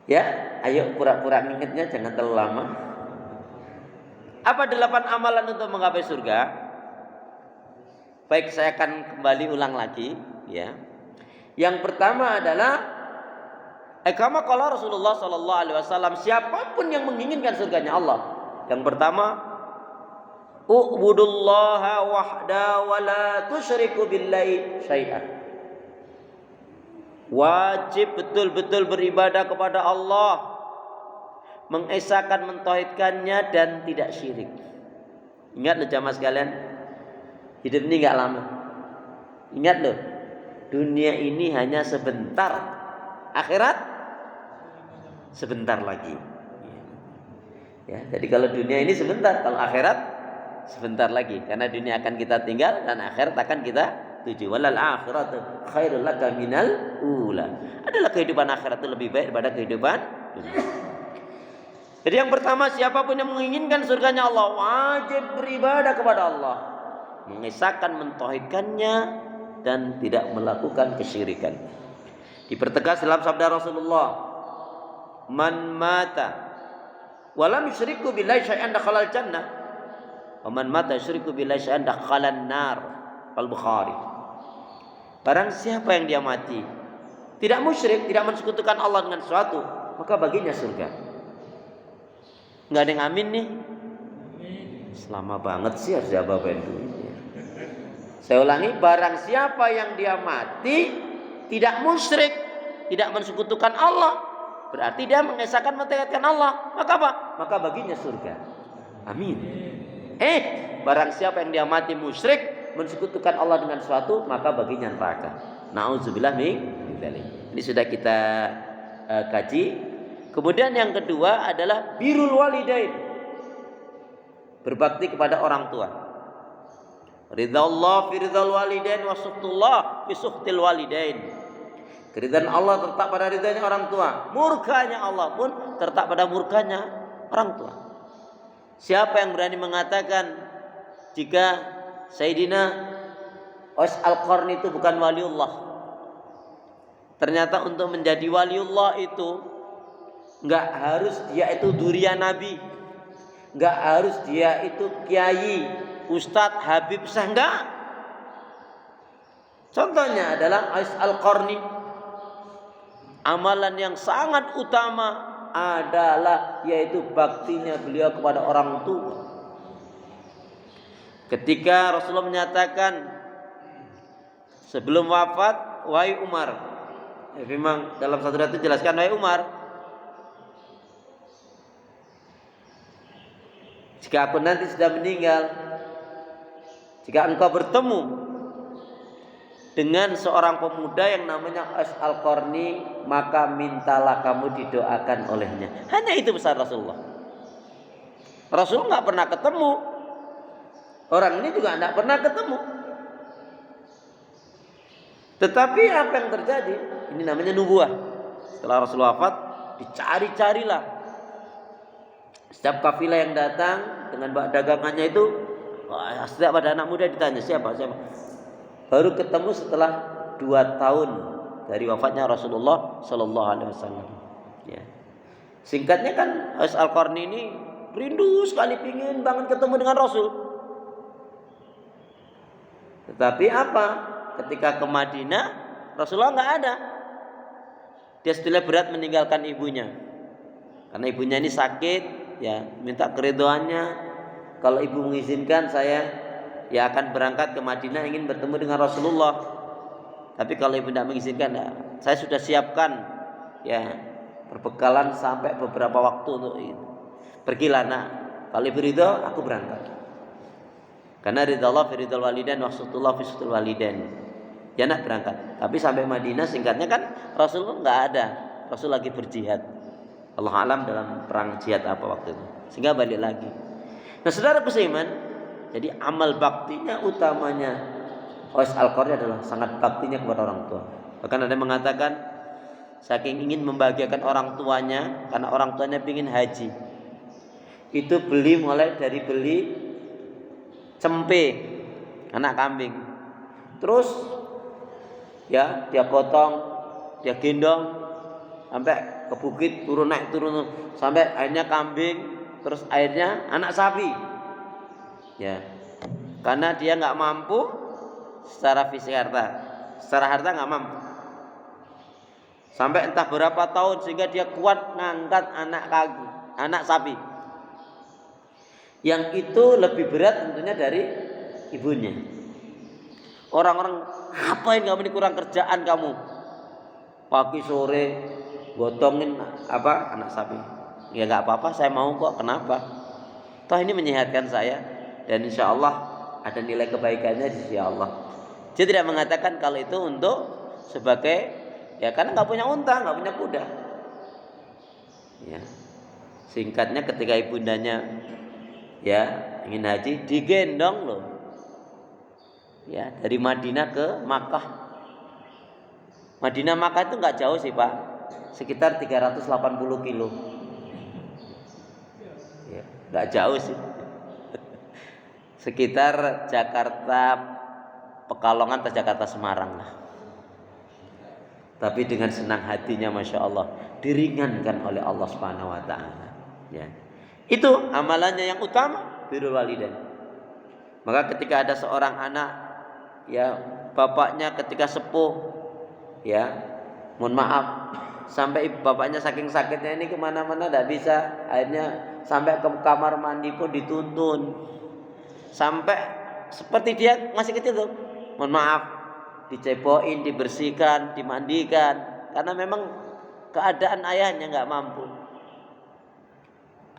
Ya, ayo pura-pura ingatnya, jangan terlalu lama. Apa 8 amalan untuk menggapai surga? Baik, saya akan kembali ulang lagi, ya. Yang pertama adalah kama qala Rasulullah sallallahu alaihi wasallam, siapapun yang menginginkan surganya Allah. Yang pertama, u'budullaha wahda wa la tusyriku billahi syai'an. Wajib betul-betul beribadah kepada Allah, mengesahkan, mentauhidkannya dan tidak syirik. Ingat loh jamaah sekalian, hidup ini gak lama. Ingat loh, dunia ini hanya sebentar, akhirat sebentar lagi. Ya, jadi kalau dunia ini sebentar, kalau akhirat sebentar lagi. Karena dunia akan kita tinggal dan akhirat akan kita tuju. Walal akhiratu khairul laka minal ula. Adalah kehidupan akhirat itu lebih baik daripada kehidupan dunia. Jadi yang pertama, siapapun yang menginginkan surganya Allah wajib beribadah kepada Allah, mengesahkan, mentauhidkannya dan tidak melakukan kesyirikan. Dipertegas dalam sabda Rasulullah, man mata walam yusyriku billahi syai'an dakhalal jannah wa man mata yusyriku billahi syai'an dakhalan nar. Al-Bukhari. Barang siapa yang dia mati tidak musyrik, tidak mensekutukan Allah dengan sesuatu, maka baginya surga. Enggak ada yang amin nih? Selama banget sih harus jawaban dulu. Saya ulangi, barang siapa yang dia mati tidak musyrik, tidak mensekutukan Allah, berarti dia mengesahkan, mentauhidkan Allah, maka apa? Maka baginya surga. Amin. Barang siapa yang dia mati musyrik, mensekutukan Allah dengan sesuatu, maka baginya neraka. Nauzubillah min dzalik. Ini sudah kita kaji. Kemudian yang kedua adalah birrul walidain, berbakti kepada orang tua. Ridallah fi ridal walidain wa suhtullah fi suhtil walidain. Keridhaan Allah terletak pada ridhanya orang tua, murkanya Allah pun terletak pada murkanya orang tua. Siapa yang berani mengatakan jika Sayyidina Uwais Al-Qarni itu bukan waliullah? Ternyata untuk menjadi waliullah itu enggak harus dia itu durian nabi, enggak harus dia itu kiai, ustadz, habib, enggak. Contohnya adalah Uwais Al-Qarni. Amalan yang sangat utama adalah yaitu baktinya beliau kepada orang tua. Ketika Rasulullah menyatakan sebelum wafat, wahai Umar, memang dalam satu ayat itu jelaskan, wahai Umar, jika aku nanti sudah meninggal, jika engkau bertemu dengan seorang pemuda yang namanya Uwais Al-Qarni, maka mintalah kamu didoakan olehnya. Hanya itu pesan Rasulullah. Rasulullah nggak pernah ketemu. Orang ini juga tidak pernah ketemu. Tetapi apa yang terjadi? Ini namanya nubuah. Setelah Rasulullah wafat, dicari-carilah. Setiap kafilah yang datang dengan dagangannya itu, setiap ada anak muda ditanya siapa. Baru ketemu setelah 2 tahun dari wafatnya Rasulullah Sallallahu Alaihi Wasallam. Ya. Singkatnya kan, Uwais Al-Qarni ini rindu sekali, pingin banget ketemu dengan Rasul. Tetapi apa? Ketika ke Madinah, Rasulullah nggak ada. Dia setelah berat meninggalkan ibunya, karena ibunya ini sakit. Ya, minta keridhoannya. Kalau ibu mengizinkan, saya ya akan berangkat ke Madinah, ingin bertemu dengan Rasulullah. Tapi kalau ibu tidak mengizinkan, ya, saya sudah siapkan ya perbekalan sampai beberapa waktu untuk itu. Pergilah nak. Kalau ibu ridho, aku berangkat. Karena ridallah fi ridal walidain wa suhtullah fi suhtul walidain. Ya nak berangkat. Tapi sampai Madinah, singkatnya kan Rasulullah nggak ada. Rasul lagi berjihad. Allah alam dalam perang jihad apa waktu itu. Sehingga balik lagi. Nah, saudara seiman, jadi amal baktinya utamanya Uwais Al-Qarni adalah sangat baktinya kepada orang tua. Bahkan ada yang mengatakan saking ingin membahagiakan orang tuanya, karena orang tuanya ingin haji, itu mulai dari beli cempe, anak kambing, terus ya dia potong, dia gendong, sampai ke bukit turun naik turun sampai akhirnya kambing, terus akhirnya anak sapi. Ya. Karena dia nggak mampu secara fisik secara harta nggak mampu. Sampai entah berapa tahun sehingga dia kuat ngangkat anak sapi. Yang itu lebih berat tentunya dari ibunya. Orang-orang, ngapain kamu ini, kurang kerjaan kamu? Pagi sore gotongin anak sapi. Ya nggak apa-apa, saya mau kok. Kenapa? Toh ini menyehatkan saya dan insya Allah ada nilai kebaikannya di sisi Allah. Dia tidak mengatakan kalau itu untuk sebagai ya karena nggak punya unta, nggak punya kuda. Ya. Singkatnya ketika ibundanya ya ingin haji digendong loh. Ya, dari Madinah ke Makkah. Madinah Makkah itu nggak jauh sih Pak, sekitar 380 kilo. Ya, nggak jauh sih. Sekitar Jakarta Pekalongan atau Jakarta Semarang lah. Tapi dengan senang hatinya Masya Allah diringankan oleh Allah Subhanahu Wa Taala. Ya, itu amalannya yang utama birrul walidain. Maka ketika ada seorang anak, ya bapaknya ketika sepuh, ya mohon maaf sampai bapaknya saking sakitnya ini kemana-mana tidak bisa, akhirnya sampai ke kamar mandi pun dituntun. Sampai seperti dia masih kecil tuh, mohon maaf, dicebokin, dibersihkan, dimandikan, karena memang keadaan ayahnya nggak mampu.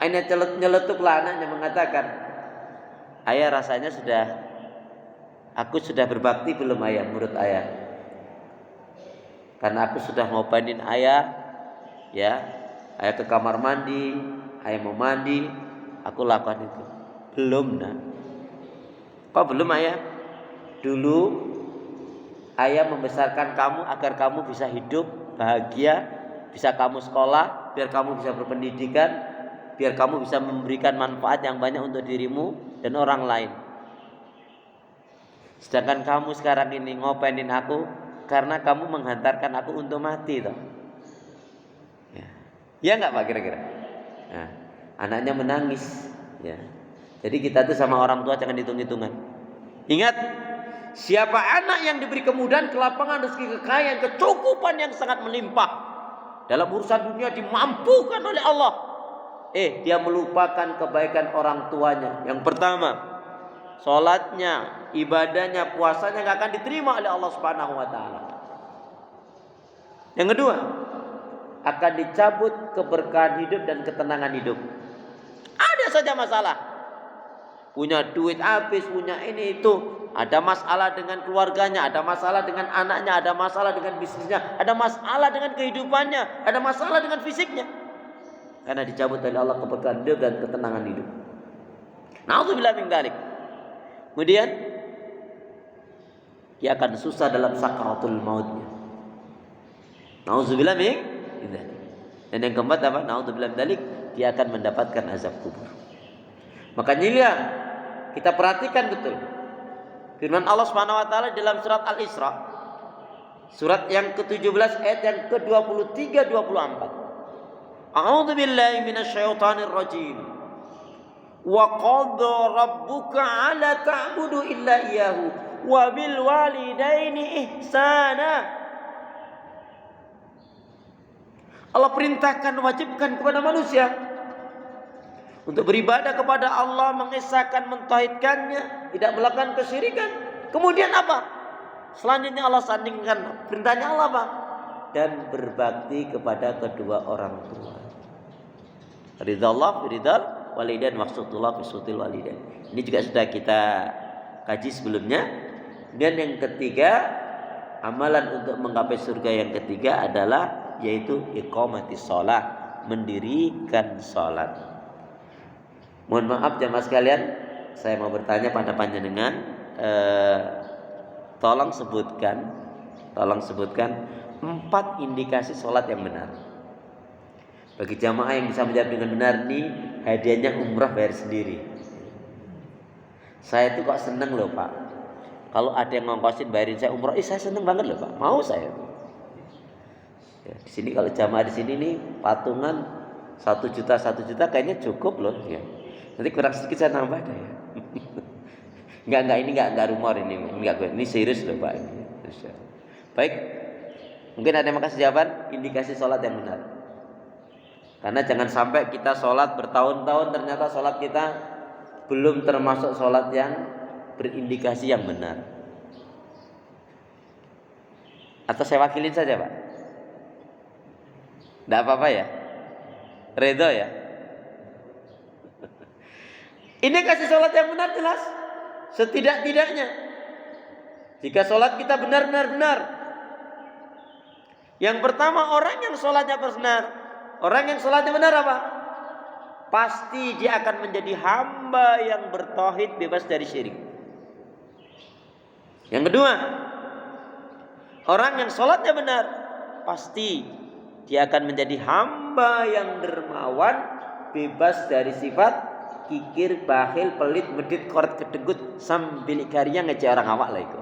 Akhirnya nyeletuklah anaknya mengatakan, ayah rasanya aku sudah berbakti belum ayah menurut ayah? Karena aku sudah ngobatin ayah, ya ayah ke kamar mandi, ayah mau mandi, aku lakukan itu. Belum nak. Kok belum ayah? Dulu ayah membesarkan kamu agar kamu bisa hidup bahagia, bisa kamu sekolah, biar kamu bisa berpendidikan, biar kamu bisa memberikan manfaat yang banyak untuk dirimu dan orang lain. Sedangkan kamu sekarang ini ngopenin aku karena kamu menghantarkan aku untuk mati toh. Ya enggak Pak kira-kira? Nah, anaknya menangis, ya. Jadi kita tuh sama orang tua jangan hitung-hitungan. Ingat, siapa anak yang diberi kemudahan, kelapangan, rezeki, kekayaan, kecukupan yang sangat melimpah, dalam urusan dunia dimampukan oleh Allah, dia melupakan kebaikan orang tuanya. Yang pertama, sholatnya, ibadahnya, puasanya gak akan diterima oleh Allah Subhanahu Wa Taala. Yang kedua, akan dicabut keberkahan hidup dan ketenangan hidup. Ada saja masalah, punya duit habis, punya ini itu, ada masalah dengan keluarganya, ada masalah dengan anaknya, ada masalah dengan bisnisnya, ada masalah dengan kehidupannya, ada masalah dengan fisiknya. Karena dicabut oleh Allah keberkahan hidup dan ketenangan hidup. Na'udzubillah min dzalik. Kemudian dia akan susah dalam sakaratul mautnya. Na'udzubillah min dzalik. Dan yang keempat apa? Na'udzubillah min dzalik, dia akan mendapatkan azab kubur. Makanya lihat, kita perhatikan betul firman Allah Subhanahu wa taala dalam surat Al-Isra, surat yang ke-17 ayat yang ke-23 24. A'udzu billahi minasyaitonir rajim. Wa qadha rabbuka 'alla ta'budu illa iyyahu wa bil walidaini ihsana. Allah perintahkan, wajibkan kepada manusia untuk beribadah kepada Allah, mengesahkan, mentauhidkannya, tidak melakukan kesyirikan. Kemudian apa? Selanjutnya Allah sandingkan perintahnya Allah apa? Dan berbakti kepada kedua orang tua. Ridallah biridal walidain, maksudullah bisutil walidain. Ini juga sudah kita kaji sebelumnya. Dan yang ketiga, amalan untuk menggapai surga yang ketiga adalah yaitu iqamatis shalah, mendirikan salat. Mohon maaf jamaah sekalian, saya mau bertanya pada panjenengan, tolong sebutkan 4 indikasi sholat yang benar. Bagi jamaah yang bisa menjawab dengan benar nih, hadiahnya umrah bayar sendiri. Saya itu kok seneng loh Pak, kalau ada yang ngongkosin bayarin saya umrah, saya seneng banget loh Pak, mau saya. Di sini kalau jamaah di sini nih patungan 1 juta kayaknya cukup loh ya. Nanti kurang sedikit saya nambah deh ya. Enggak rumor ini serius loh Pak ini. Baik. Mungkin ada yang mau kasih jawaban indikasi sholat yang benar. Karena jangan sampai kita sholat bertahun-tahun ternyata sholat kita belum termasuk sholat yang berindikasi yang benar. Atau saya wakilin saja Pak? Tidak apa-apa ya? Ridho ya? Ini kasih sholat yang benar jelas. Setidak-tidaknya jika sholat kita benar. Yang pertama orang yang sholatnya benar. Orang yang sholatnya benar apa? Pasti dia akan menjadi hamba yang bertauhid bebas dari syirik. Yang kedua, orang yang sholatnya benar, pasti dia akan menjadi hamba yang dermawan, bebas dari sifat kikir, bakhil, pelit, medit, koret, kedegut, sambil karya ngecek orang awak lah itu.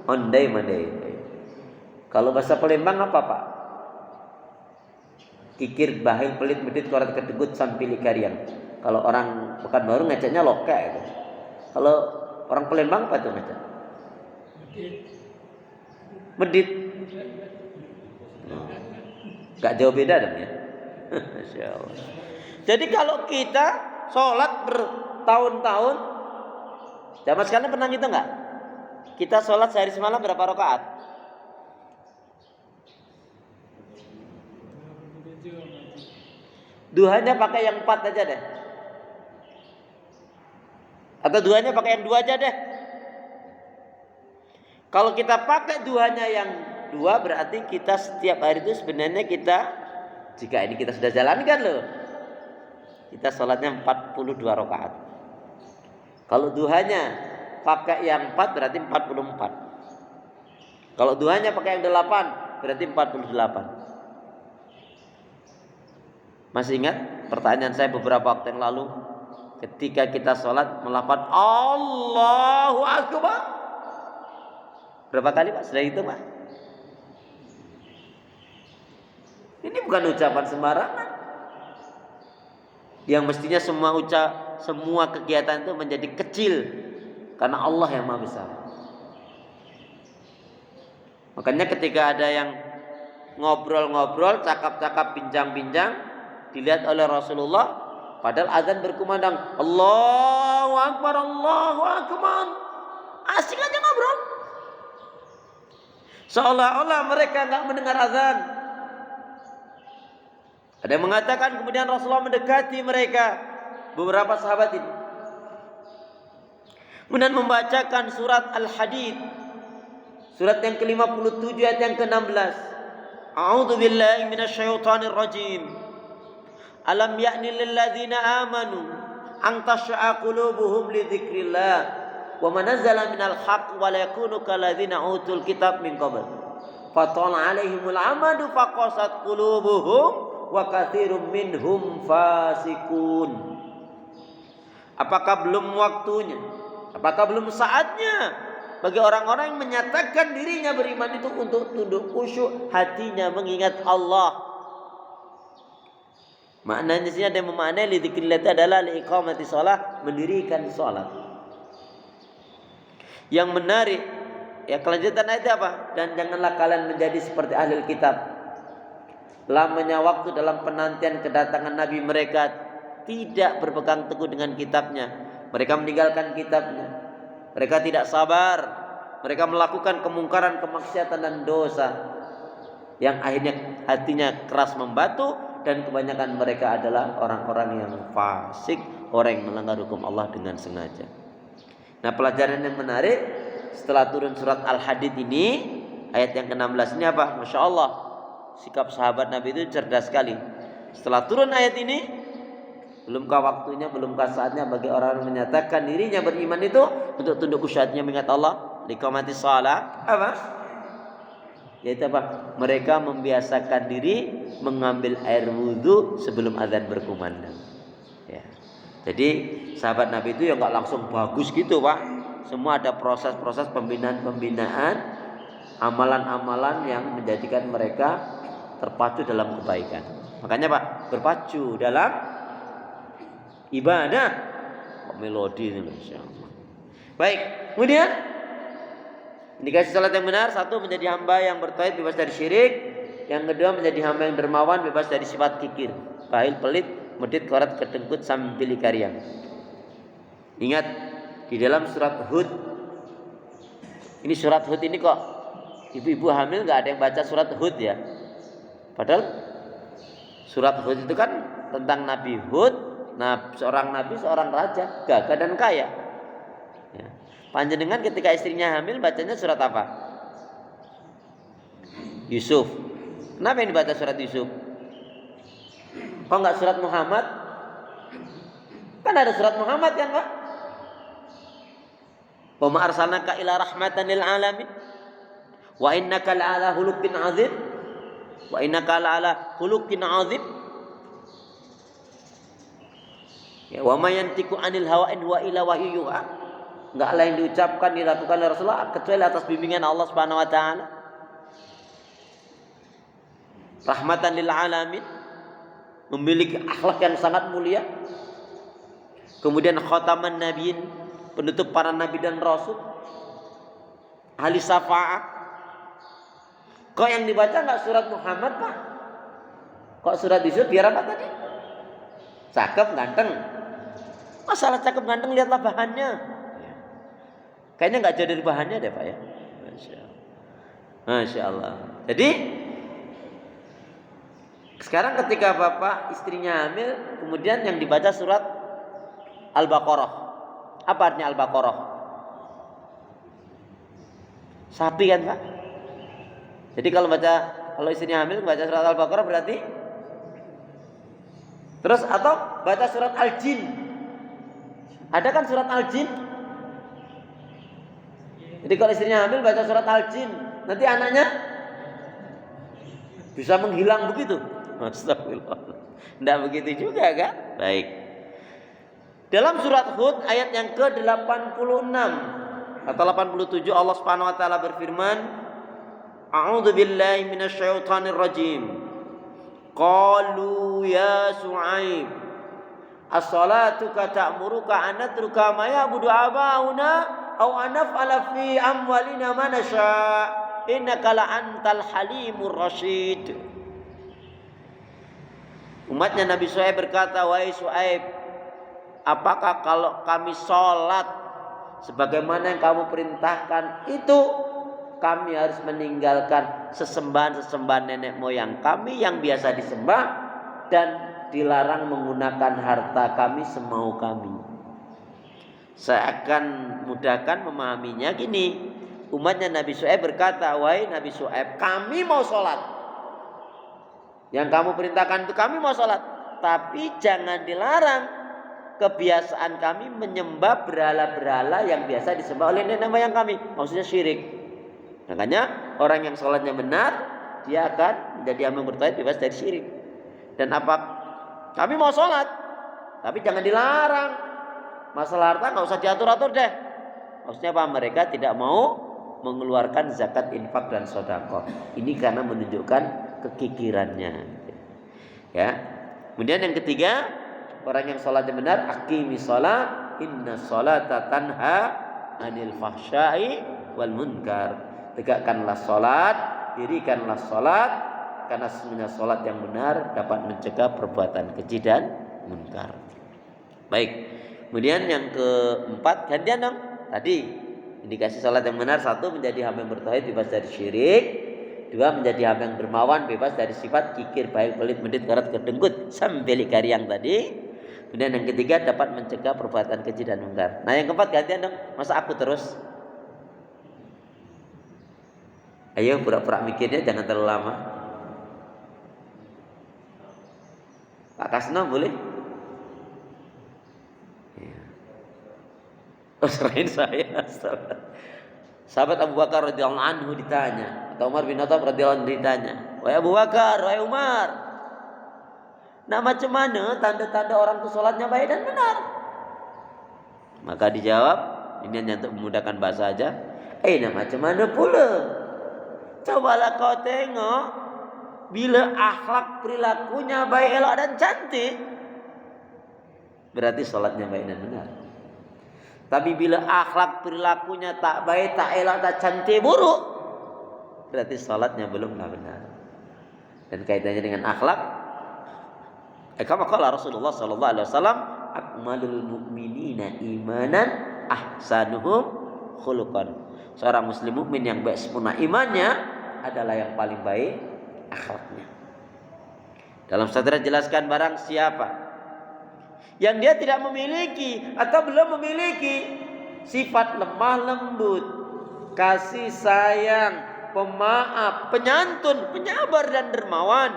Ondai mandai. Kalau bahasa Palembang apa Pak? Kikir, bakhil, pelit, medit, koret, kedegut, sambil karya. Kalau orang Pekanbaru ngeceknya loka itu. Kalau orang Palembang apa tuh ngecek? Medit. Gak jauh beda dong ya. Masya Allah. Jadi kalau kita sholat bertahun-tahun, zaman sekarang pernah gitu nggak? Kita sholat sehari semalam berapa rakaat? Duhanya pakai yang 4 aja deh. Atau duhanya pakai yang 2 aja deh. Kalau kita pakai duhanya yang 2 berarti kita setiap hari itu sebenarnya kita, jika ini kita sudah jalankan loh, kita sholatnya 42 rakaat. Kalau duhanya pakai yang 4 berarti 44. Kalau duhanya pakai yang 8 berarti 48. Masih ingat pertanyaan saya beberapa waktu yang lalu? Ketika kita sholat melafaz Allahu Akbar, berapa kali Pak? Sudah itu Pak? Ini bukan ucapan sembarangan. Yang mestinya semua kegiatan itu menjadi kecil karena Allah yang Maha Besar. Makanya ketika ada yang ngobrol-ngobrol, cakap-cakap, bincang-bincang, dilihat oleh Rasulullah, padahal azan berkumandang Allahu Akbar, Allahu Akbar, asik aja ngobrol, seolah-olah mereka nggak mendengar azan. Ada yang mengatakan kemudian Rasulullah mendekati mereka, beberapa sahabat ini, kemudian membacakan surat Al-Hadid, surat yang ke-57 ayat yang ke-16. A'udzu billahi minasyaitonir rajim. Alam ya'ni lil ladzina amanu an tash'a qulubuhum li dzikrillah wa ma nazzala minal haqq wa la yakunu kal ladzina utul kitab min qabl fatala 'alaihimul amadu faqasat qulubuhum wa katsirum minhum fasikun. Apakah belum waktunya? Apakah belum saatnya bagi orang-orang yang menyatakan dirinya beriman itu untuk tunduk khusyuk, hatinya mengingat Allah? Maknanya sini ada yang memaknai lidzikrillah itu adalah liiqamati shalah, mendirikan salat. Yang menarik ya kelanjutan ayat apa? Dan janganlah kalian menjadi seperti ahli kitab. Lamanya waktu dalam penantian kedatangan nabi mereka tidak berpegang teguh dengan kitabnya. Mereka meninggalkan kitabnya. Mereka tidak sabar. Mereka melakukan kemungkaran, kemaksiatan dan dosa yang akhirnya hatinya keras membatu. Dan kebanyakan mereka adalah orang-orang yang fasik, orang yang melanggar hukum Allah dengan sengaja. Nah, pelajaran yang menarik setelah turun surat Al-Hadid ini, ayat yang ke-16 ini apa? Masya Allah, sikap sahabat Nabi itu cerdas sekali. Setelah turun ayat ini, belumkah waktunya, belumkah saatnya bagi orang yang menyatakan dirinya beriman itu untuk tunduk khusyuknya mengingat Allah, liqamati shalah, apa? Yaitu apa? Mereka membiasakan diri mengambil air wudhu sebelum azan berkumandang. Ya. Jadi sahabat Nabi itu ya nggak langsung bagus gitu Pak. Semua ada proses-proses pembinaan, amalan-amalan yang menjadikan mereka terpacu dalam kebaikan. Makanya Pak, berpacu dalam ibadah. Kok melodi ini insyaallah. Baik, kemudian indikasi salat yang benar, satu menjadi hamba yang bertauhid bebas dari syirik, yang kedua menjadi hamba yang dermawan bebas dari sifat kikir, bahil, pelit, medit, korat, kedengkut, sambil karyang. Ingat di dalam surat Hud, ini surat Hud ini kok ibu-ibu hamil nggak ada yang baca surat Hud ya, padahal surat Hud itu kan tentang Nabi Hud, seorang nabi, seorang raja, gagah dan kaya. Ya. Panjenengan ketika istrinya hamil bacanya surat apa? Yusuf. Kenapa yang dibaca surat Yusuf? Kok nggak surat Muhammad? Kan ada surat Muhammad kan Pak? Wa ma arsalnaka ila rahmatan lil alamin wa innaka la'ala khuluqin 'adzim wa innaka la'ala khuluqin 'adzim. Ya, wa ma yantiqu 'anil hawa in huwa illa wahyu yuha. Enggak lain diucapkan dilakukan oleh Rasulullah kecuali atas bimbingan Allah Subhanahu wa taala. Rahmatan lil alamin, memiliki akhlak yang sangat mulia. Kemudian khataman nabiyyin, penutup para nabi dan rasul. Ahli syafa'ah. Kok yang dibaca enggak surat Muhammad, Pak? Kok surat Yusuf biar apa tadi? Cakep ganteng. Masalah cakep ganteng lihatlah bahannya. Kayaknya nggak jauh dari bahannya deh Pak ya. Masya Allah. Jadi sekarang ketika bapak istrinya hamil, kemudian yang dibaca surat Al-Baqarah. Apa artinya Al-Baqarah? Sapi kan Pak? Jadi kalau istrinya hamil baca surat Al-Baqarah berarti terus atau baca surat Al-Jin. Ada kan surat Al-Jin? Jadi kalau istrinya hamil baca surat Al-Jin, nanti anaknya bisa menghilang begitu. Astagfirullah. Tidak begitu juga kan? Baik. Dalam surat Hud ayat yang ke-86 atau 87 Allah Subhanahu wa taala berfirman, A'udzu billahi minasyaitonir rajim. Qalu ya Su'aib, as-salatuka ta'muruka an natruka ma ya'budu abauna aw anaf'ala fi amwalina ma nasha innaka la antal halimur rasyid. Umatnya Nabi Syuaib berkata, wahai Syuaib, apakah kalau kami sholat sebagaimana yang kamu perintahkan itu kami harus meninggalkan sesembahan-sesembahan nenek moyang kami yang biasa disembah dan dilarang menggunakan harta kami semau kami? Saya akan mudahkan memahaminya gini. Umatnya Nabi Syuaib berkata, wahai Nabi Syuaib, kami mau sholat. Yang kamu perintahkan itu kami mau sholat. Tapi jangan dilarang kebiasaan kami menyembah berhala-berhala yang biasa disembah oleh nenek moyang kami. Maksudnya syirik. Makanya orang yang sholatnya benar, dia akan menjadi hamba bertauhid bebas dari syirik. Dan apa? Kami mau sholat, tapi jangan dilarang. Masalah harta nggak usah diatur-atur deh. Maksudnya apa? Mereka tidak mau mengeluarkan zakat, infak dan sedekah. Ini karena menunjukkan kekikirannya. Ya. Kemudian yang ketiga, orang yang sholatnya benar, aqimis shalah, inna sholata tanha anil fahsya'i wal munkar. Tegakkanlah sholat, dirikanlah sholat, karena sesungguhnya sholat yang benar dapat mencegah perbuatan keji dan munkar. Baik. Kemudian yang keempat, gantian dong. Tadi indikasi sholat yang benar, satu menjadi hamba yang bertauhid bebas dari syirik, dua menjadi hamba yang dermawan bebas dari sifat kikir, baik, pelit, medit, karat, kedengkut, sambil karyang tadi. Kemudian yang ketiga dapat mencegah perbuatan keji dan munkar. Nah yang keempat gantian dong. Masa aku terus? Ayo pura-pura mikirnya jangan terlalu lama. Pak Kasno boleh? Serahin saya. Sahabat Abu Bakar radhiyallahu anhu ditanya, atau Umar bin Khattab radhiyallahu anhu ditanya, wahai Abu Bakar, wahai Umar, nah macam mana tanda-tanda orang itu sholatnya baik dan benar? Maka dijawab, ini hanya untuk memudahkan bahasa saja. Nah macam mana pula? Cobalah kau tengok Bila akhlak perilakunya baik, elok dan cantik, berarti sholatnya baik dan benar. Tapi bila akhlak perilakunya tak baik, tak elok, tak cantik, buruk, berarti sholatnya belumlah benar. Dan kaitannya dengan akhlak, kama qala Rasulullah sallallahu alaihi wasallam, akmalul mu'minina imanan ahsanuhum khuluqan. Seorang muslim mukmin yang baik sempurna imannya adalah yang paling baik akhlaknya. Dalam sabda jelaskan, barang siapa yang dia tidak memiliki atau belum memiliki sifat lemah lembut, kasih sayang, pemaaf, penyantun, penyabar dan dermawan,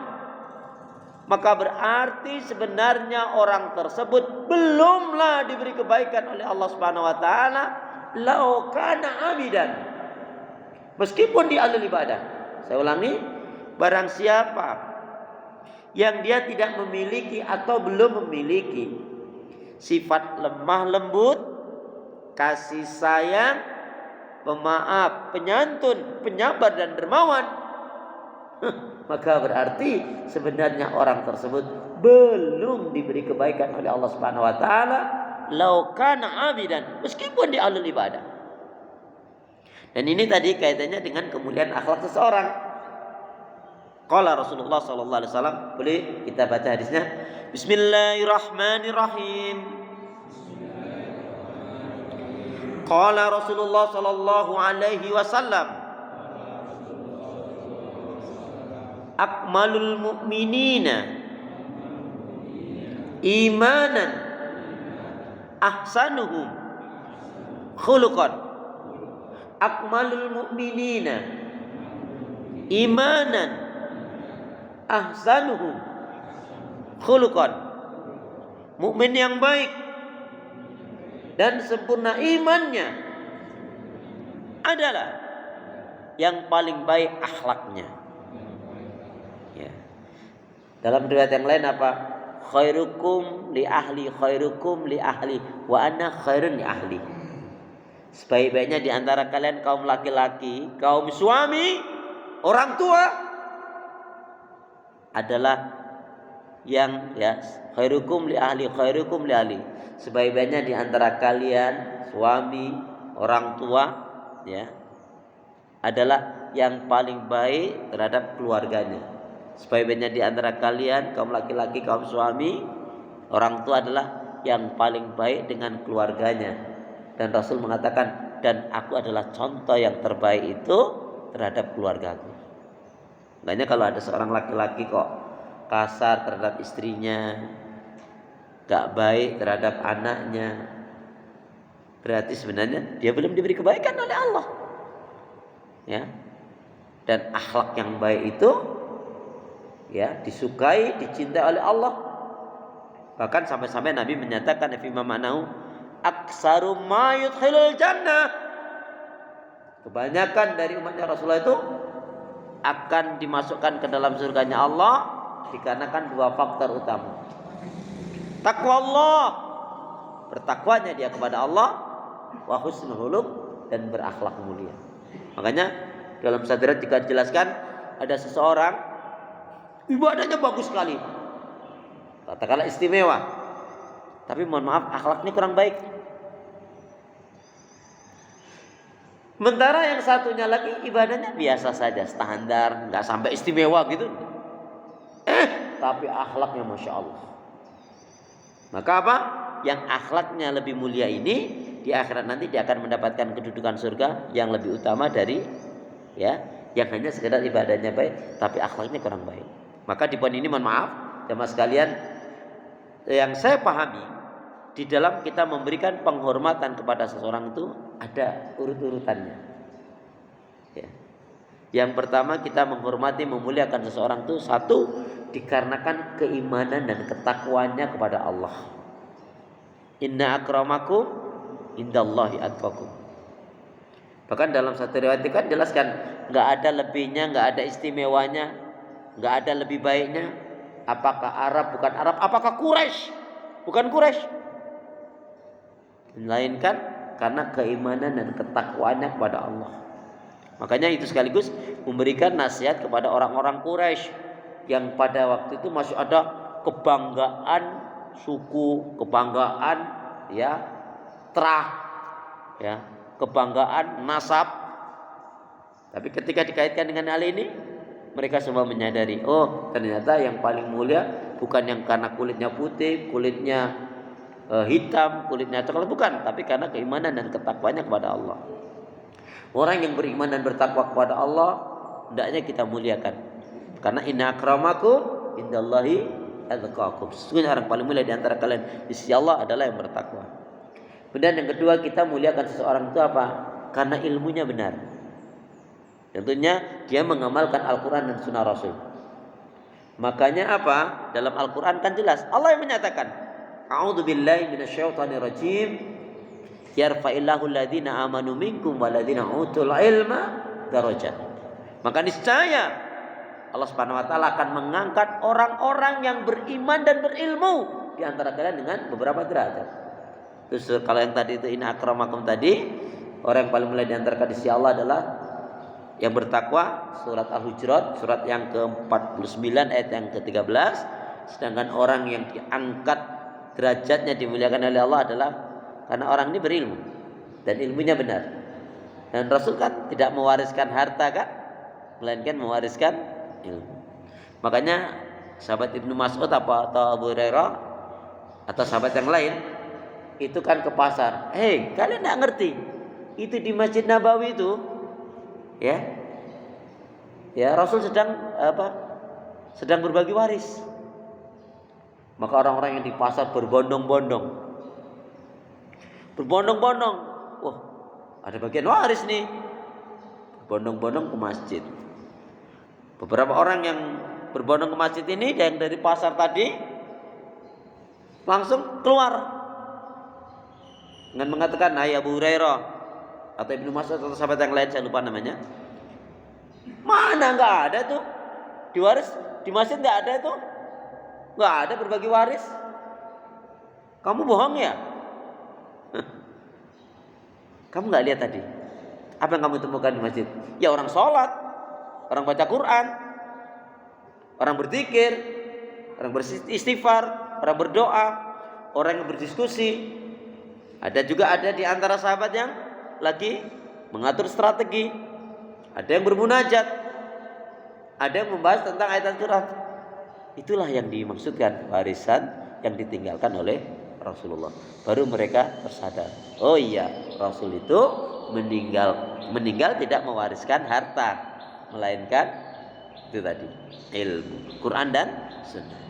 maka berarti sebenarnya orang tersebut belumlah diberi kebaikan oleh Allah Subhanahu wa taala, lau kana abidan, meskipun dia ahli ibadah. Saya ulangi, barang siapa yang dia tidak memiliki atau belum memiliki sifat lemah lembut, kasih sayang, pemaaf, penyantun, penyabar dan dermawan, maka berarti sebenarnya orang tersebut belum diberi kebaikan oleh Allah Subhanahu wa taala, lau kana abidan, meskipun dia ahli ibadah. Dan ini tadi kaitannya dengan kemuliaan akhlak seseorang. Qala Rasulullah sallallahu alaihi wasallam, boleh kita baca hadisnya? Bismillahirrahmanirrahim. Qala Rasulullah sallallahu alaihi wasallam, akmalul mu'minina imanan ahsanuhum khuluqan. Akmalul mu'minina imanan ahsanuhum khuluqan. Mukmin yang baik dan sempurna imannya adalah yang paling baik akhlaknya. Ya. Dalam riwayat yang lain apa? Khairukum li ahli, khairukum li ahli, wa ana khairun li ahli. Sebaik-baiknya di antara kalian kaum laki-laki, kaum suami, orang tua adalah yang khairukum li ahli, khairukum li ahli. Sebaik-baiknya di antara kalian suami, orang tua adalah yang paling baik terhadap keluarganya. Sebaik-baiknya di antara kalian kaum laki-laki, kaum suami, orang tua adalah yang paling baik dengan keluarganya. Dan Rasul mengatakan, dan aku adalah contoh yang terbaik itu terhadap keluargaku. Makanya kalau ada seorang laki-laki kok kasar terhadap istrinya, gak baik terhadap anaknya, berarti sebenarnya dia belum diberi kebaikan oleh Allah. Ya. Dan akhlak yang baik itu disukai, dicintai oleh Allah. Bahkan sampai-sampai Nabi menyatakan fi ma'nahu aksaru ma yudkhilul jannah. Kebanyakan dari umatnya Rasulullah itu akan dimasukkan ke dalam surganya Allah dikarenakan dua faktor utama. Takwa Allah, bertakwanya dia kepada Allah, wa husnul khuluq, dan berakhlak mulia. Makanya dalam sadrat jika dijelaskan ada seseorang ibadahnya bagus sekali, katakanlah istimewa, tapi mohon maaf akhlaknya kurang baik. Sementara yang satunya lagi ibadahnya biasa saja, standar, nggak sampai istimewa gitu, tapi akhlaknya masya Allah. Maka apa? Yang akhlaknya lebih mulia ini di akhirat nanti dia akan mendapatkan kedudukan surga yang lebih utama dari yang hanya sekedar ibadahnya baik tapi akhlaknya kurang baik. Maka di poin ini mohon maaf jemaah sekalian, yang saya pahami di dalam kita memberikan penghormatan kepada seseorang itu ada urut-urutannya. Yang pertama, kita menghormati, memuliakan seseorang itu satu, dikarenakan keimanan dan ketakwanya kepada Allah. Inna akramakum indallahi atqakum. Bahkan dalam satu riwayat itu kan jelaskan, nggak ada lebihnya, nggak ada istimewanya, nggak ada lebih baiknya. Apakah Arab, bukan Arab, apakah Quraisy, bukan Quraisy, melainkan karena keimanan dan ketakwanya kepada Allah. Makanya itu sekaligus memberikan nasihat kepada orang-orang Quraisy. yang pada waktu itu masih ada kebanggaan suku, kebanggaan ya trah, ya kebanggaan nasab. Tapi ketika dikaitkan dengan hal ini, mereka semua menyadari, oh ternyata yang paling mulia bukan yang karena kulitnya putih, kulitnya hitam, kulitnya coklat, bukan, tapi karena keimanan dan ketakwanya kepada Allah. Orang yang beriman dan bertakwa kepada Allah hendaknya kita muliakan. Karena inna akramakum indallahi atqakum. Sesungguhnya orang paling mulia di antara kalian di sisi Allah adalah yang bertakwa. Kemudian yang kedua, kita muliakan seseorang itu apa? Karena ilmunya benar. Tentunya dia mengamalkan Al-Quran dan Sunnah Rasul. Makanya apa? Dalam Al-Quran kan jelas Allah yang menyatakan, a'udzubillahi minasyaitonirrajim. Yarfa'illahu alladhina amanu minkum walladhina utul ilma darajat. Maka niscaya Allah Subhanahu wa taala akan mengangkat orang-orang yang beriman dan berilmu di antara kalian dengan beberapa derajat. Terus kalau yang tadi itu inna akramakum tadi, orang yang paling mulia di antara kalian di sisi Allah adalah yang bertakwa, surat Al-Hujurat surat yang ke-49 ayat yang ke-13. Sedangkan orang yang diangkat derajatnya dimuliakan oleh Allah adalah karena orang ini berilmu dan ilmunya benar. Dan Rasul kan tidak mewariskan harta kan, melainkan mewariskan ilmu. Makanya sahabat Ibnu Mas'ud atau Abu Hurairah atau sahabat yang lain itu kan ke pasar. Hei, kalian tidak ngerti? Itu di Masjid Nabawi itu, ya Rasul sedang berbagi waris. Maka orang-orang yang di pasar berbondong-bondong. Wah, ada bagian waris nih. Berbondong-bondong ke masjid. Beberapa orang yang berbondong ke masjid ini, yang dari pasar tadi, langsung keluar dengan mengatakan, hai Abu Hurairah atau Ibnu Mas'ud atau sahabat yang lain, saya lupa namanya, mana nggak ada tuh di waris, di masjid nggak ada tuh, nggak ada berbagi waris. Kamu bohong ya? Kamu nggak lihat tadi apa yang kamu temukan di masjid? Ya orang sholat, orang baca Quran, orang berzikir, orang beristighfar, orang berdoa, orang yang berdiskusi. Ada di antara sahabat yang lagi mengatur strategi, ada yang bermunajat, ada yang membahas tentang ayat Al-Quran. Itulah yang dimaksudkan warisan yang ditinggalkan oleh Rasulullah. Baru mereka tersadar, oh iya, Rasul itu meninggal tidak mewariskan harta, melainkan itu tadi, ilmu, Quran dan Sunnah.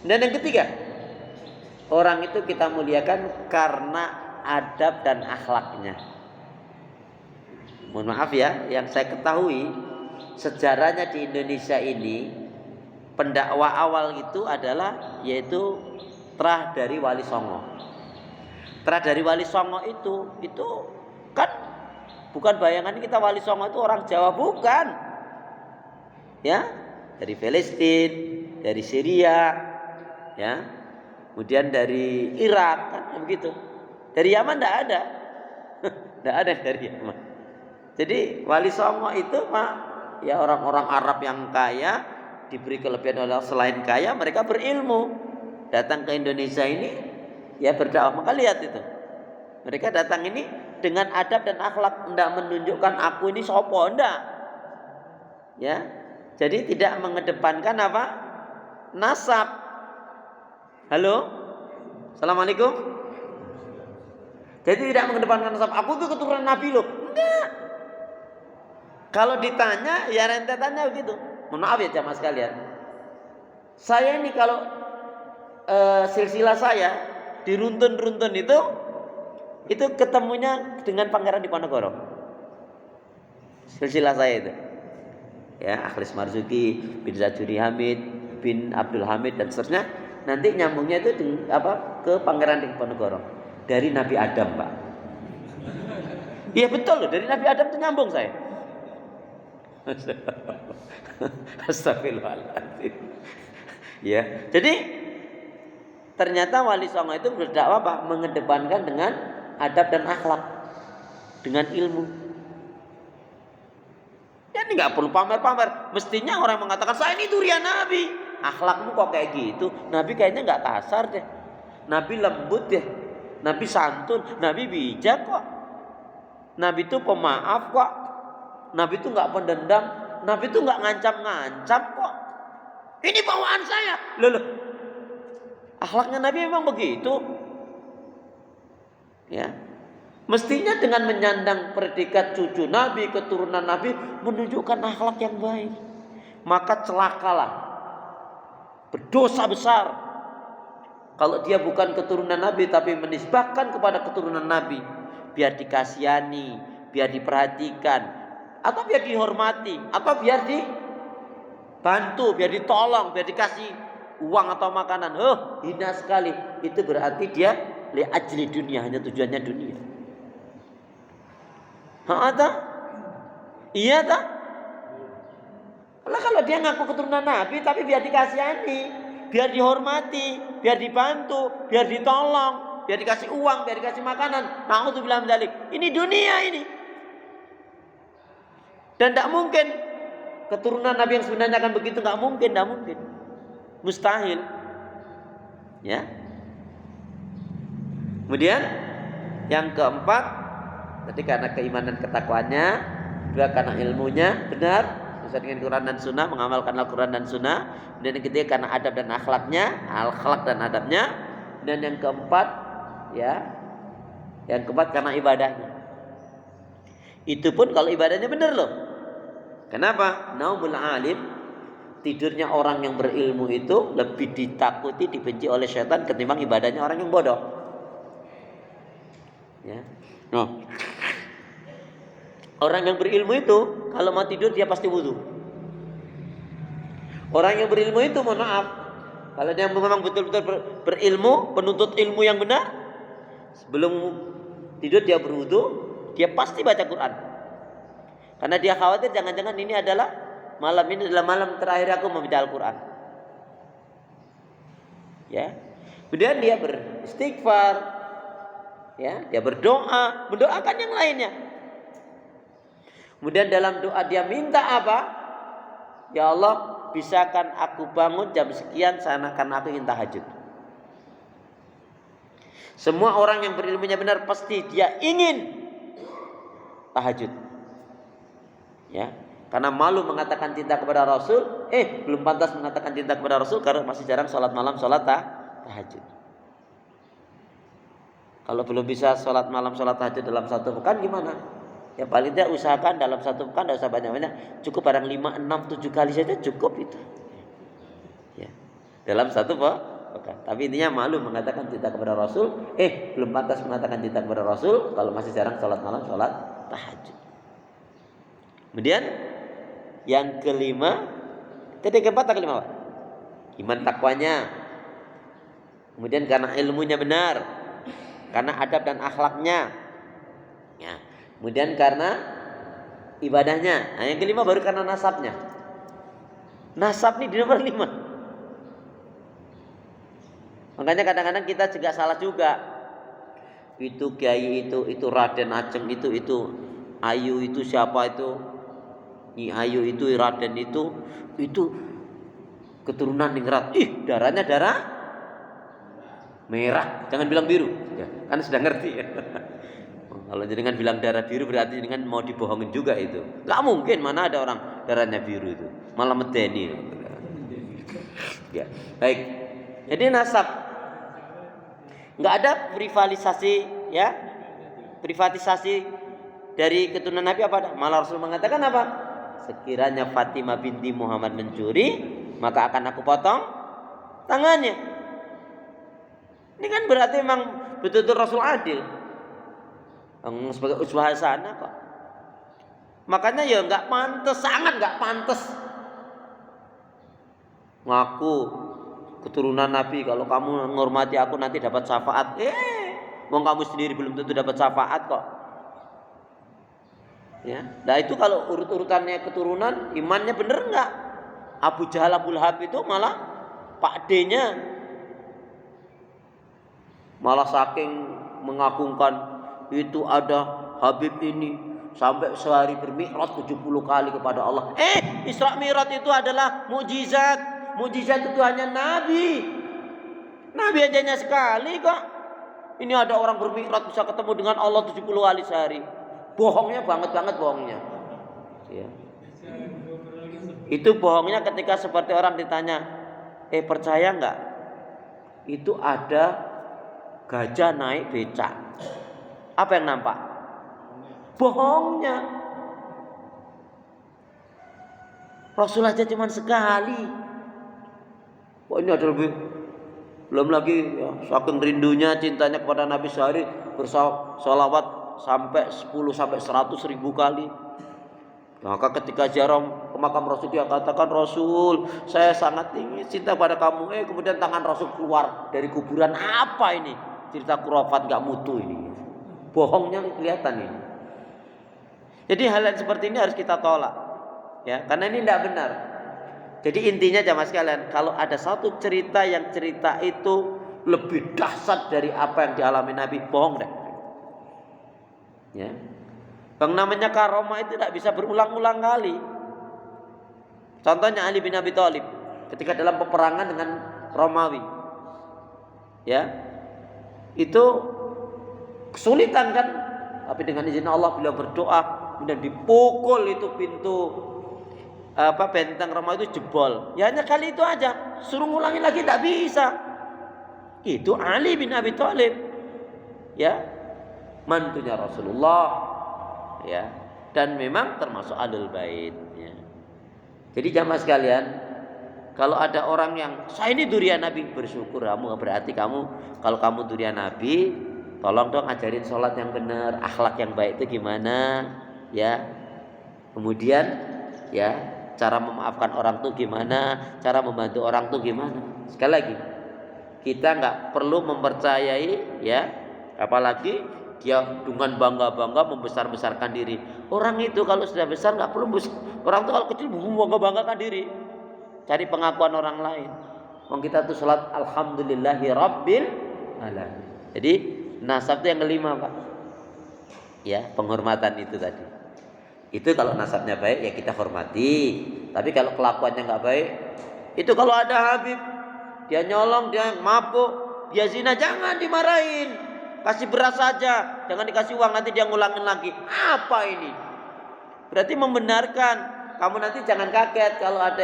Dan yang ketiga, orang itu kita muliakan karena adab dan akhlaknya. Mohon maaf ya, yang saya ketahui sejarahnya di Indonesia ini, pendakwa awal itu adalah yaitu Trah dari Wali Songo. Trah dari Wali Songo itu kan bukan bayangan kita Wali Songo itu orang Jawa, bukan. Ya, dari Palestina, dari Syria, ya. Kemudian dari Irak kan begitu. Dari Yaman tidak ada. Tidak ada dari Yaman. Jadi Wali Songo itu ya orang-orang Arab yang kaya, diberi kelebihan oleh selain kaya, mereka berilmu. Datang ke Indonesia ini ya berdakwah. Maka lihat itu, mereka datang ini dengan adab dan akhlak, tidak menunjukkan aku ini sopo, enggak. Ya, jadi tidak mengedepankan apa? Nasab. Halo, assalamualaikum. Jadi tidak mengedepankan nasab. Aku itu keturunan Nabi loh, enggak. Kalau ditanya ya rentetannya begitu. Mohon maaf ya jamaah sekalian. Saya ini kalau silsilah saya di runtun-runtun itu ketemunya dengan Pangeran Diponegoro. Silsilah saya itu, ya Akhlis Marzuki bin Zajuri Hamid bin Abdul Hamid dan seterusnya. Nanti nyambungnya itu ke Pangeran Diponegoro dari Nabi Adam, Pak. Iya betul loh, dari Nabi Adam itu nyambung saya. Astagfirullahaladzim. Ya, jadi ternyata Wali Songo itu berdakwah apa? Mengedepankan dengan adab dan akhlak, dengan ilmu. Ya ini nggak perlu pamer-pamer. Mestinya orang mengatakan saya ini durian Nabi. Akhlakmu kok kayak gitu? Nabi kayaknya nggak kasar deh. Nabi lembut deh. Nabi santun. Nabi bijak kok. Nabi itu pemaaf kok. Nabi itu nggak pendendam. Nabi itu nggak ngancam-ngancam kok. Ini bawaan saya. Loh. Akhlaknya Nabi memang begitu. Ya. Mestinya dengan menyandang predikat cucu Nabi, keturunan Nabi, menunjukkan akhlak yang baik. Maka celakalah, berdosa besar kalau dia bukan keturunan Nabi tapi menisbahkan kepada keturunan Nabi. Biar dikasihani, biar diperhatikan, atau biar dihormati, atau biar dibantu, biar ditolong, biar dikasih uang atau makanan. Hina sekali. Itu berarti dia li ajli dunia, hanya tujuannya dunia. Iya tak? Kalau dia ngaku keturunan Nabi tapi biar dikasihani, biar dihormati, biar dibantu, biar ditolong, biar dikasih uang, biar dikasih makanan. Na'udzubillah min dzalik. Ini dunia ini. Dan tidak mungkin keturunan Nabi yang sebenarnya akan begitu, tidak mungkin. Mustahil. Ya. Kemudian yang keempat, tadi karena keimanan ketakwaannya, dua karena ilmunya benar sesuai dengan Quran dan Sunnah, mengamalkan Al-Quran dan Sunnah. Dan yang ketiga karena adab dan akhlaknya, akhlak dan adabnya. Dan yang keempat, karena ibadahnya. Itu pun kalau ibadahnya benar loh. Kenapa? Naumul alim, tidurnya orang yang berilmu itu lebih ditakuti, dibenci oleh syaitan ketimbang ibadahnya orang yang bodoh. Ya. Orang yang berilmu itu kalau mau tidur dia pasti wudu. Orang yang berilmu itu, mohon maaf, kalau dia memang betul-betul berilmu, penuntut ilmu yang benar, sebelum tidur dia berwudu, dia pasti baca Quran. Karena dia khawatir jangan-jangan ini adalah malam terakhir aku membaca Al-Quran. Ya. Kemudian dia beristighfar, ya, dia berdoa, mendoakan yang lainnya. Kemudian dalam doa dia minta apa? Ya Allah, bisakan aku bangun jam sekian seakan aku ingin tahajud. Semua orang yang berilmunya benar pasti dia ingin tahajud. Ya, karena malu mengatakan cinta kepada Rasul, belum pantas mengatakan cinta kepada Rasul karena masih jarang sholat malam, sholat tahajud. Kalau belum bisa sholat malam, sholat tahajud dalam satu pekan gimana? Ya paling tidak usahakan dalam satu pekan, tidak usah banyak-banyak, cukup barang 5, 6, 7 kali saja cukup itu. Ya, dalam satu pekan. Tapi intinya malu mengatakan cinta kepada Rasul, belum pantas mengatakan cinta kepada Rasul kalau masih jarang sholat malam, sholat tahajud. Kemudian yang kelima, tadi keempat atau kelima? Iman takwanya. Kemudian karena ilmunya benar, karena adab dan akhlaknya, ya. Kemudian karena ibadahnya. Nah, yang kelima baru karena nasabnya. Nasab nih di nomor 5. Makanya kadang-kadang kita juga salah juga. Itu kiai itu Raden Ajeng itu Ayu itu siapa itu? Nyi Ayu itu Raden itu keturunan Ningrat. Darahnya darah merah, jangan bilang biru. Ya, kan sudah ngerti ya. Kalau jenengan bilang darah biru berarti jenengan mau dibohongin juga itu. Gak mungkin, mana ada orang darahnya biru itu. Malah medeni. Ya, baik. Jadi nasab nggak ada rivalisasi, ya. Privatisasi dari keturunan Nabi apa? Malah Rasul mengatakan apa? Sekiranya Fatimah binti Muhammad mencuri, maka akan aku potong tangannya. Ini kan berarti memang betul-betul Rasul adil. Sebagai uswah hasanah kok. Makanya ya nggak pantas, sangat nggak pantas ngaku keturunan Nabi. Kalau kamu menghormati aku nanti dapat syafaat. Wong kamu sendiri belum tentu dapat syafaat kok. Ya, nah itu kalau urut-urutannya keturunan, imannya bener nggak? Abu Jahal, Abu Lahab itu malah Pak D-nya malah saking mengagungkan itu ada Habib ini, sampai sehari bermi'raj 70 kali kepada Allah. Isra Mi'raj itu adalah mukjizat. Mukjizat itu hanya Nabi. Nabi hanya sekali kok. Ini ada orang bermi'raj bisa ketemu dengan Allah 70 kali sehari. Bohongnya banget bohongnya. Ya. Itu bohongnya ketika seperti orang ditanya, percaya enggak? Itu ada gajah naik becak. Apa yang nampak? Bohongnya. Rasul aja cuma sekali. Wah, ini ada lebih. Belum lagi ya, saking rindunya cintanya kepada Nabi sehari bersolawat sampai 10 sampai 100 ribu kali. Maka ketika ziarah ke makam Rasul dia katakan, Rasul, saya sangat ingin cinta pada kamu. Kemudian tangan Rasul keluar dari kuburan. Apa ini? Cerita khurafat gak mutu ini. Bohongnya kelihatan ini. Jadi hal yang seperti ini harus kita tolak. Ya, karena ini tidak benar. Jadi intinya jamaah sekalian, kalau ada satu cerita yang cerita itu lebih dahsyat dari apa yang dialami Nabi, bohong deh. Ya. Yang namanya karomah itu tidak bisa berulang-ulang kali. Contohnya Ali bin Abi Thalib ketika dalam peperangan dengan Romawi. Ya. Itu kesulitan kan? Tapi dengan izin Allah beliau berdoa, kemudian dipukul itu pintu benteng Romawi itu jebol. Ya hanya kali itu aja. Suruh ngulangin lagi tidak bisa. Itu Ali bin Abi Thalib. Ya. Mantunya Rasulullah. Ya, dan memang termasuk ahlul bait. Ya. Jadi jamaah sekalian, kalau ada orang yang saya ini durian Nabi, bersyukur kamu, berarti kamu kalau kamu durian Nabi, tolong dong ajarin sholat yang benar, akhlak yang baik itu gimana, ya. Kemudian, ya, cara memaafkan orang tuh gimana, cara membantu orang tuh gimana. Sekali lagi, kita nggak perlu mempercayai, ya, apalagi dia dengan bangga-bangga membesar-besarkan diri. Orang itu kalau sudah besar nggak perlu orang itu kalau kecil bangga-banggakan diri. Cari pengakuan orang lain. Kita tuh sholat alhamdulillahi rabbil alamin. Jadi nasab itu yang kelima, Pak. Ya, penghormatan itu tadi. Itu kalau nasabnya baik ya kita hormati. Tapi kalau kelakuannya nggak baik, itu kalau ada Habib, dia nyolong, dia mabuk, dia zina, jangan dimarahin. Kasih beras saja, jangan dikasih uang, nanti dia ngulangin lagi. Apa ini? Berarti membenarkan. Kamu nanti jangan kaget kalau ada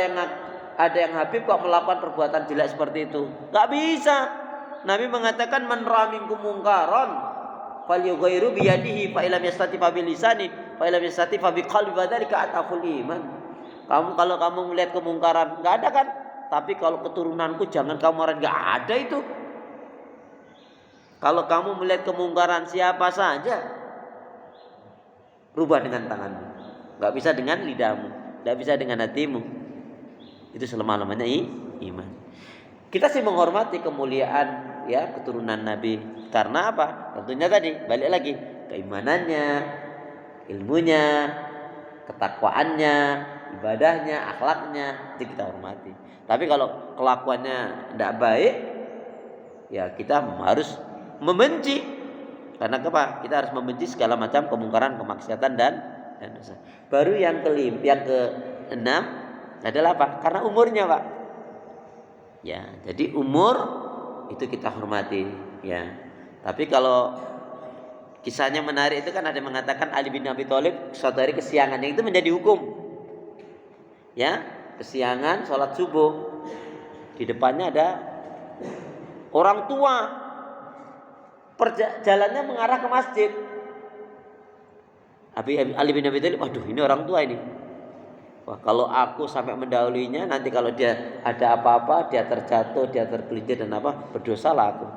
yang Habib kok melakukan perbuatan jelek seperti itu. Gak bisa. Nabi mengatakan man ra'a minkum mungkaran falyughayyiru biyadihi fa illam yastati fa bilisani fa illam yastati fa biqalbi wa dzalika ataful iman. Kalau kamu melihat kemungkaran, enggak ada kan? Tapi kalau keturunanku jangan kamu marah, enggak ada itu. Kalau kamu melihat kemungkaran siapa saja, rubah dengan tanganmu. Enggak bisa dengan lidahmu, enggak bisa dengan hatimu. Itu selama-lamanya iman. Kita sih menghormati kemuliaan ya keturunan Nabi. Karena apa? Tentunya tadi balik lagi keimanannya, ilmunya, ketakwaannya, ibadahnya, akhlaknya itu kita hormati. Tapi kalau kelakuannya tidak baik, ya kita harus membenci. Karena apa? Kita harus membenci segala macam kemungkaran, kemaksiatan dan dosa. Baru yang keenam adalah apa? Karena umurnya, Pak. Ya, jadi umur itu kita hormati, ya. Tapi kalau kisahnya menarik itu kan ada yang mengatakan Ali bin Abi Thalib suatu hari kesiangan, yang itu menjadi hukum. Ya, kesiangan sholat subuh. Di depannya ada orang tua. Jalannya mengarah ke masjid. Ali bin Abi Thalib, waduh ini orang tua ini. Wah, kalau aku sampai mendahulunya, nanti kalau dia ada apa-apa, dia terjatuh, dia tergelincir dan apa, berdosalah aku.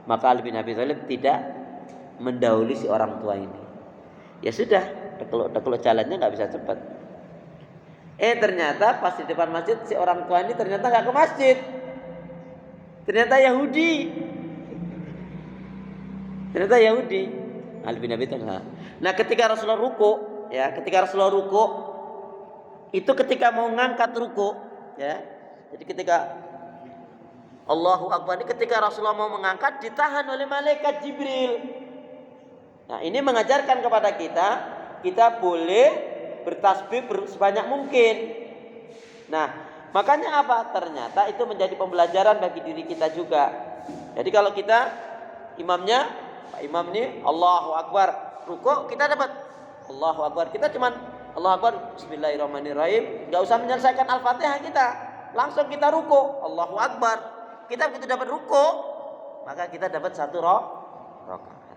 Maka Ali bin Abi Thalib tidak mendahului si orang tua ini. Ya sudah, kalau jalannya nggak bisa cepat. Ternyata pas di depan masjid si orang tua ini ternyata nggak ke masjid. Ternyata Yahudi. Ali bin Abi Thalib. Nah, ketika Rasulullah ruku, itu ketika mau ngangkat ruku, ya. Jadi ketika Allahu Akbar ini ketika Rasulullah mau mengangkat ditahan oleh malaikat Jibril. Nah, ini mengajarkan kepada kita kita boleh bertasbih sebanyak mungkin. Nah, makanya apa? Ternyata itu menjadi pembelajaran bagi diri kita juga. Jadi kalau kita imamnya, Pak Imam ini Allahu Akbar, rukuk kita dapat Allahu Akbar. Kita cuman Allahu Akbar, Bismillahirrahmanirrahim. Enggak usah menyelesaikan Al-Fatihah kita. Langsung kita rukuk, Allahu Akbar. Kita begitu dapat rukuk, maka kita dapat satu rakaat.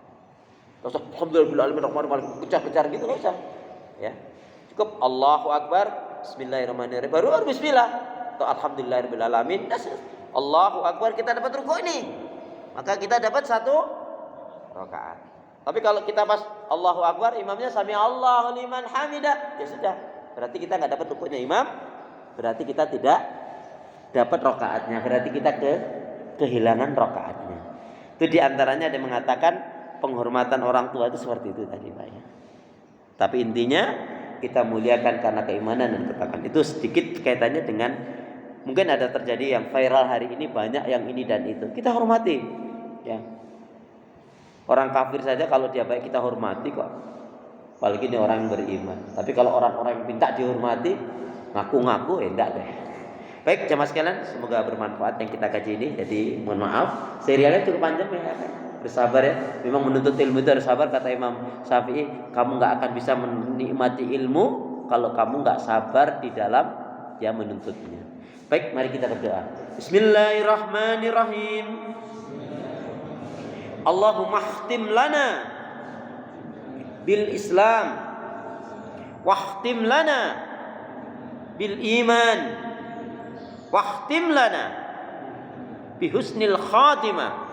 Terus alhamdulillahirrahmanirrahim kejar-kejar gitu enggak usah. Ya. Cukup Allahu Akbar, Bismillahirrahmanirrahim. Baru bismillah. Atau alhamdulillahirabbil alamin. Allahu Akbar, kita dapat rukuk ini. Maka kita dapat satu rakaat. Tapi kalau kita pas Allahu Akbar, imamnya sami Allahu liman hamidah, ya sudah. Berarti kita enggak dapat rukuknya imam. Berarti kita tidak dapat rakaatnya. Berarti kita kehilangan rakaatnya. Itu diantaranya ada yang mengatakan penghormatan orang tua itu seperti itu tadi, Pak ya. Tapi intinya kita muliakan karena keimanan dan ketakwaan. Itu sedikit kaitannya dengan mungkin ada terjadi yang viral hari ini, banyak yang ini dan itu. Kita hormati, ya. Orang kafir saja kalau dia baik kita hormati kok. Apalagi ini orang yang beriman. Tapi kalau orang-orang yang minta dihormati, ngaku-ngaku enggak deh. Baik jamaah sekalian, semoga bermanfaat yang kita kaji ini. Jadi mohon maaf, serialnya cukup panjang ya. Bersabar ya. Memang menuntut ilmu itu harus sabar, kata Imam Syafi'i. Kamu nggak akan bisa menikmati ilmu kalau kamu nggak sabar di dalam ya menuntutnya. Baik, mari kita berdoa. Bismillahirrahmanirrahim. Allahumma khtim lana bil Islam, wahtim lana bil iman, wahtim lana bi husnil khatimah.